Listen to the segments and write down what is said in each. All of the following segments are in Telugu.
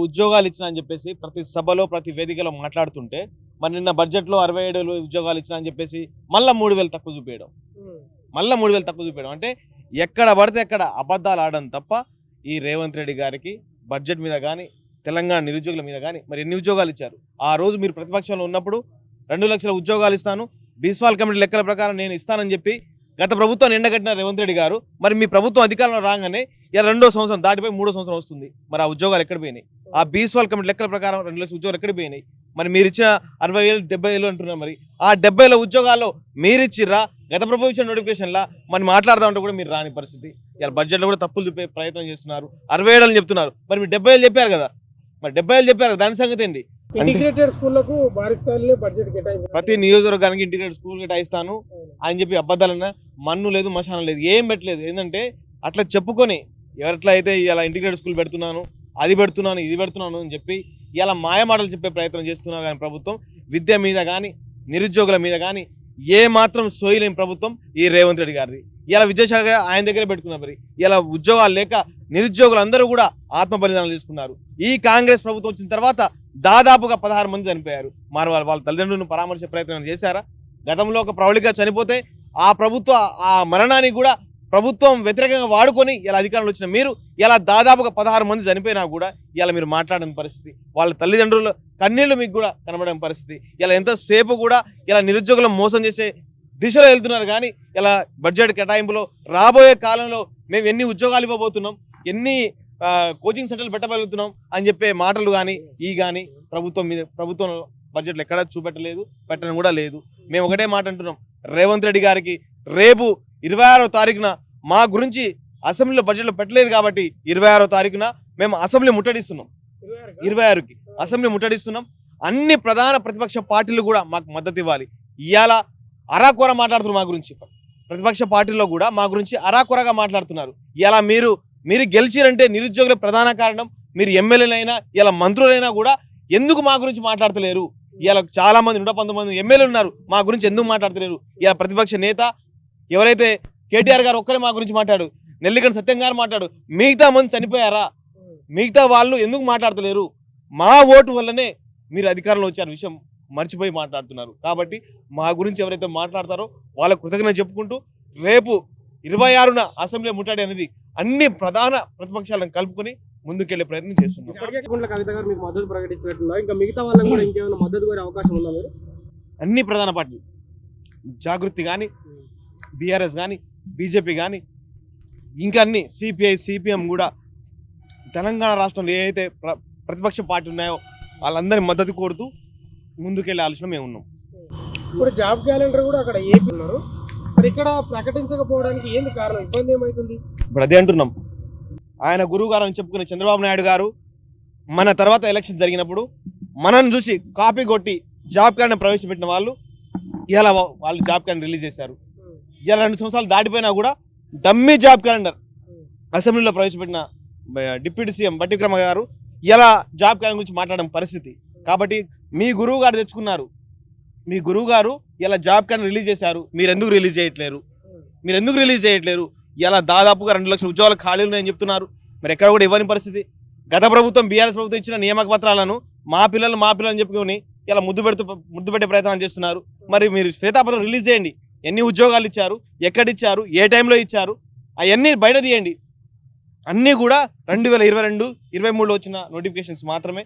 ఉద్యోగాలు ఇచ్చిన అని చెప్పేసి ప్రతి సభలో ప్రతి వేదికలో మాట్లాడుతుంటే మరి నిన్న బడ్జెట్లో 67 ఉద్యోగాలు ఇచ్చిన అని చెప్పేసి మళ్ళీ 3000 తక్కువ చూపేయడం అంటే ఎక్కడ పడితే ఎక్కడ అబద్ధాలు ఆడడం తప్ప ఈ రేవంత్ రెడ్డి గారికి బడ్జెట్ మీద కానీ తెలంగాణ నిరుద్యోగుల మీద కానీ మరి ఎన్ని ఉద్యోగాలు ఇచ్చారు? ఆ రోజు మీరు ప్రతిపక్షంలో ఉన్నప్పుడు 2 లక్షల ఉద్యోగాలు ఇస్తాను, బీస్వాల్ కమిటీ లెక్కల ప్రకారం నేను ఇస్తానని చెప్పి గత ప్రభుత్వాన్ని ఎండగట్టిన రేవంత్ రెడ్డి గారు మరి మీ ప్రభుత్వం అధికారంలో రాగానే ఇలా 2వ సంవత్సరం దాటిపోయి 3వ సంవత్సరం వస్తుంది. మరి ఆ ఉద్యోగాలు ఎక్కడ పోయినాయి? ఆ బీస్వాల్ కమిటీ లెక్కల ప్రకారం 2 లక్షల ఉద్యోగాలు ఎక్కడ పోయినాయి? మరి మీరు ఇచ్చిన 60,000 70,000 అంటున్నారు. మరి ఆ 70,000 ఉద్యోగాల్లో మీరు ఇచ్చిర్రా? గత ప్రభుత్వం ఇచ్చిన నోటిఫికేషన్లా మరి మాట్లాడదామంటే కూడా మీరు రాని పరిస్థితి. ఇలా బడ్జెట్లో కూడా తప్పులు చూపే ప్రయత్నం చేస్తున్నారు. 67 అని చెప్తున్నారు. మరి మీరు 70,000 చెప్పారు కదా, మరి 70,000 చెప్పారు కదా, దాని సంగతి ఏంటి? ఇంటిగ్రేటెడ్ స్కూళ్లకు భారీ స్థాయిలో బడ్జెట్ కేటాయించారు. ప్రతి నియోజకవర్గానికి ఇంటిగ్రేటెడ్ స్కూల్ కేటాయిస్తాను అని చెప్పి అబద్ధాలన్నా మన్ను లేదు, మశానం లేదు, ఏం పెట్టలేదు. ఏంటంటే అట్లా చెప్పుకొని ఎవరిట్లా అయితే ఇలా ఇంటిగ్రేటెడ్ స్కూల్ పెడుతున్నాను, అది పెడుతున్నాను, ఇది పెడుతున్నాను అని చెప్పి ఇలా మాయమాటలు చెప్పే ప్రయత్నం చేస్తున్నారు. కానీ ప్రభుత్వం విద్య మీద కానీ నిరుద్యోగుల మీద కానీ ఏ మాత్రం సోయలేని ప్రభుత్వం ఈ రేవంత్ రెడ్డి గారిది. ఇలా విద్యాశాఖ ఆయన దగ్గరే పెట్టుకున్నారు. మరి ఇలా ఉద్యోగాలు లేక నిరుద్యోగులు అందరూ కూడా ఆత్మ బలిదానాలు తీసుకున్నారు. ఈ కాంగ్రెస్ ప్రభుత్వం వచ్చిన తర్వాత దాదాపుగా 16 మంది చనిపోయారు. మరి వాళ్ళ తల్లిదండ్రులను పరామర్శే ప్రయత్నం చేశారా? గతంలో ఒక ప్రౌఢిగా చనిపోతే ఆ మరణానికి కూడా ప్రభుత్వం వ్యతిరేకంగా వాడుకొని ఇలా అధికారంలో వచ్చిన మీరు ఇలా దాదాపుగా 16 మంది చనిపోయినా కూడా ఇలా మీరు మాట్లాడని పరిస్థితి, వాళ్ళ తల్లిదండ్రుల కన్నీళ్లు మీకు కూడా కనబడని పరిస్థితి. ఇలా ఎంతసేపు కూడా ఇలా నిరుద్యోగులను మోసం చేసే దిశలో వెళ్తున్నారు. కానీ ఇలా బడ్జెట్ కేటాయింపులో రాబోయే కాలంలో మేము ఎన్ని ఉద్యోగాలు ఇవ్వబోతున్నాం, ఎన్ని కోచింగ్ సెంటర్లు పెట్టగలుగుతున్నాం అని చెప్పే మాటలు కానీ ప్రభుత్వం బడ్జెట్లో ఎక్కడా చూపెట్టలేదు, పెట్టడం కూడా లేదు. మేము ఒకటే మాట అంటున్నాం, రేవంత్ రెడ్డి గారికి రేపు 26వ తారీఖున మా గురించి అసెంబ్లీలో బడ్జెట్లో పెట్టలేదు కాబట్టి 26వ తారీఖున మేము అసెంబ్లీ ముట్టడిస్తున్నాం. 26కి అసెంబ్లీ ముట్టడిస్తున్నాం. అన్ని ప్రధాన ప్రతిపక్ష పార్టీలు కూడా మాకు మద్దతు ఇవ్వాలి. ఇవాళ అరాకొర మాట్లాడుతున్నారు మా గురించి. ప్రతిపక్ష పార్టీల్లో కూడా మా గురించి అరాకొరగా మాట్లాడుతున్నారు. ఇలా మీరు గెలిచిరంటే నిరుద్యోగుల ప్రధాన కారణం. మీరు ఎమ్మెల్యేలైనా ఇలా మంత్రులైనా కూడా ఎందుకు మా గురించి మాట్లాడతలేరు? ఇలా చాలా మంది 119 ఎమ్మెల్యేలు ఉన్నారు, మా గురించి ఎందుకు మాట్లాడతలేరు? ఇలా ప్రతిపక్ష నేత ఎవరైతే కేటీఆర్ గారు ఒక్కరే మా గురించి మాట్లాడు, నెల్లికంటి సత్యం గారు మాట్లాడు, మిగతా మంది చనిపోయారా? మిగతా వాళ్ళు ఎందుకు మాట్లాడతలేరు? మా ఓటు వల్లనే మీరు అధికారంలో వచ్చారు విషయం మర్చిపోయి మాట్లాడుతున్నారు. కాబట్టి మా గురించి ఎవరైతే మాట్లాడతారో వాళ్ళ కృతజ్ఞత చెప్పుకుంటూ రేపు 26న అసెంబ్లీ ముట్టడి అనేది అన్ని ప్రధాన ప్రతిపక్షాలను కలుపుకొని ముందుకెళ్లే ప్రయత్నం చేస్తున్నాం. కవిత గారు మీకు మద్దతు ప్రకటించినట్టున్నా ఇంకా మిగతా వాళ్ళకి కూడా ఇంకేమైనా మద్దతు కోరే అవకాశం ఉందా? మీరు అన్ని ప్రధాన పార్టీలు జాగృతి కానీ, బీఆర్ఎస్ కానీ, బీజేపీ కానీ, ఇంకా అన్ని సిపిఐ, సిపిఎం కూడా తెలంగాణ రాష్ట్రంలో ఏ అయితే ప్రతిపక్ష పార్టీ ఉన్నాయో వాళ్ళందరి మద్దతు కోరుతూ ముందుకెళ్లే ఆలోచన మేము ఉన్నాం. ఇప్పుడు జాబ్ క్యాలెండర్ కూడా అక్కడ ఏపీ ఉన్నారు, మరి ఇక్కడ ప్రకటించకపోవడానికి ఏంది కారణం? ఇబ్బంది ఏమవుతుంది? ఇప్పుడు అదే అంటున్నాం. ఆయన గురువు గారు అని చెప్పుకునే చంద్రబాబు నాయుడు గారు మన తర్వాత ఎలక్షన్ జరిగినప్పుడు మనల్ని చూసి కాపీ కొట్టి జాబ్ క్యాలెండర్ ప్రవేశపెట్టిన వాళ్ళు వాళ్ళు జాబ్ క్యాలెండర్ రిలీజ్ చేశారు. ఇలా 2 సంవత్సరాలు దాటిపోయినా కూడా డమ్మీ జాబ్ క్యాలెండర్ అసెంబ్లీలో ప్రవేశపెట్టిన డిప్యూటీ సీఎం బట్టి విక్రమ గారు ఇలా జాబ్ క్యాలెండర్ గురించి మాట్లాడడం పరిస్థితి. కాబట్టి మీ గురువు గారు తెచ్చుకున్నారు, మీ గురువు గారు ఇలా జాబ్ క్యాలెండర్ రిలీజ్ చేశారు, మీరు ఎందుకు రిలీజ్ చేయట్లేరు? ఇలా దాదాపుగా 2 లక్షల ఉద్యోగాలు ఖాళీలు ఉన్నాయని చెప్తున్నారు. మరి ఎక్కడ కూడా ఇవ్వని పరిస్థితి. గత ప్రభుత్వం బీఆర్ఎస్ ప్రభుత్వం ఇచ్చిన నియామక పత్రాలను మా పిల్లలు చెప్పుకొని ఇలా ముద్దు పెట్టే ప్రయత్నం చేస్తున్నారు. మరి మీరు శ్వేతాపత్రం రిలీజ్ చేయండి, ఎన్ని ఉద్యోగాలు ఇచ్చారు, ఎక్కడిచ్చారు, ఏ టైంలో ఇచ్చారు, అవన్నీ బయట తీయండి. అన్నీ కూడా 2022-23లో వచ్చిన నోటిఫికేషన్స్ మాత్రమే.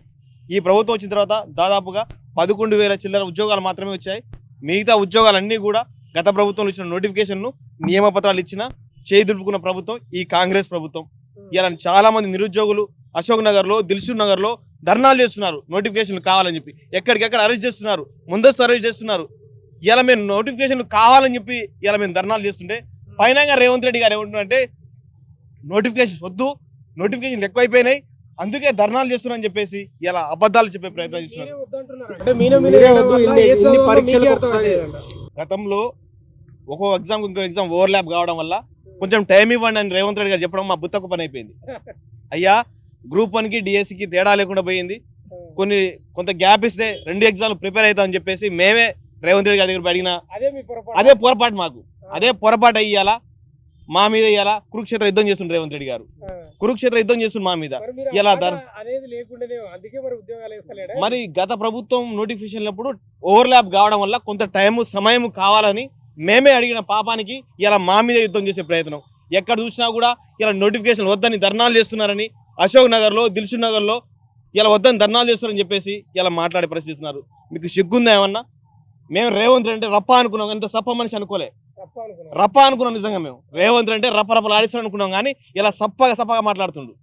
ఈ ప్రభుత్వం వచ్చిన తర్వాత దాదాపుగా 11,000 చిల్లర ఉద్యోగాలు మాత్రమే వచ్చాయి. మిగతా ఉద్యోగాలన్నీ కూడా గత ప్రభుత్వంలో ఇచ్చిన నోటిఫికేషన్ను నియామపత్రాలు ఇచ్చిన చేయి దులుపుకున్న ప్రభుత్వం ఈ కాంగ్రెస్ ప్రభుత్వం. ఇలా చాలా మంది నిరుద్యోగులు అశోక్ నగర్లో, దిల్సుఖ్ నగర్లో ధర్నాలు చేస్తున్నారు నోటిఫికేషన్లు కావాలని చెప్పి. ఎక్కడికెక్కడ అరెస్ట్ చేస్తున్నారు, ముందస్తు అరెస్ట్ చేస్తున్నారు. ఇలా మేము నోటిఫికేషన్లు కావాలని చెప్పి ఇలా మేము ధర్నాలు చేస్తుంటే పైన రేవంత్ రెడ్డి గారు ఏమంటున్నారంటే నోటిఫికేషన్స్ వద్దు, నోటిఫికేషన్లు ఎక్కువైపోయినాయి, అందుకే ధర్నాలు చేస్తున్నారని చెప్పేసి ఇలా అబద్ధాలు చెప్పే ప్రయత్నం చేస్తున్నారు. గతంలో ఒక్కో ఎగ్జామ్ ఇంకో ఎగ్జామ్ ఓవర్లాప్ కావడం వల్ల కొంచెం టైం ఇవ్వండి అని రేవంత్ రెడ్డి గారు చెప్పడం మా బుత్తకు పని అయిపోయింది. అయ్యా గ్రూప్ 1కి డిఎస్సికి తేడా లేకుండా పోయింది, కొంత గ్యాప్ ఇస్తే 2 ఎగ్జామ్లు ప్రిపేర్ అవుతామని చెప్పేసి మేమే రేవంత్ రెడ్డి గారి దగ్గర అడిగిన అదే పొరపాటు అయ్యాలా మా మీద ఇలా కురుక్షేత్ర యుద్ధం చేస్తుండ్రు రేవంత్ రెడ్డి గారు. ఆ. కురుక్షేత్ర యుద్ధం చేస్తుండ్రు మా మీద. మరి మీరు ఆ ఇలా మాట అనేది లేకుండానే అందుకే మరి ఉద్యోగాలు వేస్తలేడా? మరి గత ప్రభుత్వం నోటిఫికేషన్లప్పుడు ఓవర్లాప్ కావడం వల్ల కొంత సమయం కావాలని మేమే అడిగిన పాపానికి ఇలా మా మీద యుద్ధం చేసే ప్రయత్నం. ఎక్కడ చూసినా కూడా ఇలా నోటిఫికేషన్ వద్దని ధర్నాలు చేస్తున్నారని, అశోక్ నగర్లో, దిల్సుఖ్ నగర్లో ఇలా వద్దని ధర్నాలు చేస్తున్నారని చెప్పేసి ఇలా మాట్లాడే పరిస్థితి ఉన్నారు. మీకు సిగ్గుందా ఏమన్నా? మేము రేవంత్ రెడ్డి అంటే రప్ప అనుకున్నాం, ఇంత సప్ప మనిషి అనుకోలే. తప్ప అనుకున్నాను. రప్ప అనుకున్నాం నిజంగా. మేము రేవంత్ రెడ్డి అంటే రప్ప ఆడిస్తాడు అనుకున్నాం, కానీ ఇలా సప్పగా మాట్లాడుతుండు.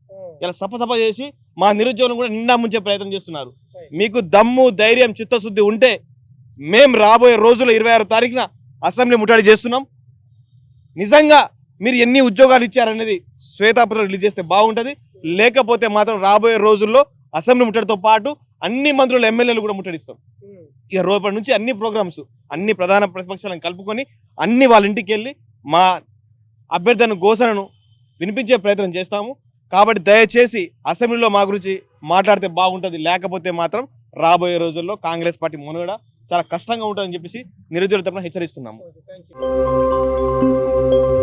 ఇలా సప్ప చేసి మా నిరుద్యోగులను కూడా నిండా ముంచే ప్రయత్నం చేస్తున్నారు. మీకు దమ్ము, ధైర్యం, చిత్తశుద్ధి ఉంటే మేము రాబోయే రోజుల్లో 26 తారీఖున అసెంబ్లీ ముట్టడి చేస్తున్నాం. నిజంగా మీరు ఎన్ని ఉద్యోగాలు ఇచ్చారనేది శ్వేతాపత్రం రిలీజ్ చేస్తే బాగుంటుంది. లేకపోతే మాత్రం రాబోయే రోజుల్లో అసెంబ్లీ ముట్టడితో పాటు అన్ని మంత్రులు, ఎమ్మెల్యేలు కూడా ముట్టడిస్తాం. ఇక రేపటి నుంచి అన్ని ప్రోగ్రామ్స్, అన్ని ప్రధాన ప్రతిపక్షాలను కలుపుకొని అన్ని వాళ్ళ ఇంటికి వెళ్ళి మా అభ్యర్థన ఘోషణను వినిపించే ప్రయత్నం చేస్తాము. కాబట్టి దయచేసి అసెంబ్లీలో మా గురించి మాట్లాడితే బాగుంటుంది. లేకపోతే మాత్రం రాబోయే రోజుల్లో కాంగ్రెస్ పార్టీ మనుగడ చాలా కష్టంగా ఉంటుందని చెప్పేసి నిరుద్యోగుల తరపున హెచ్చరిస్తున్నాము. Thank you.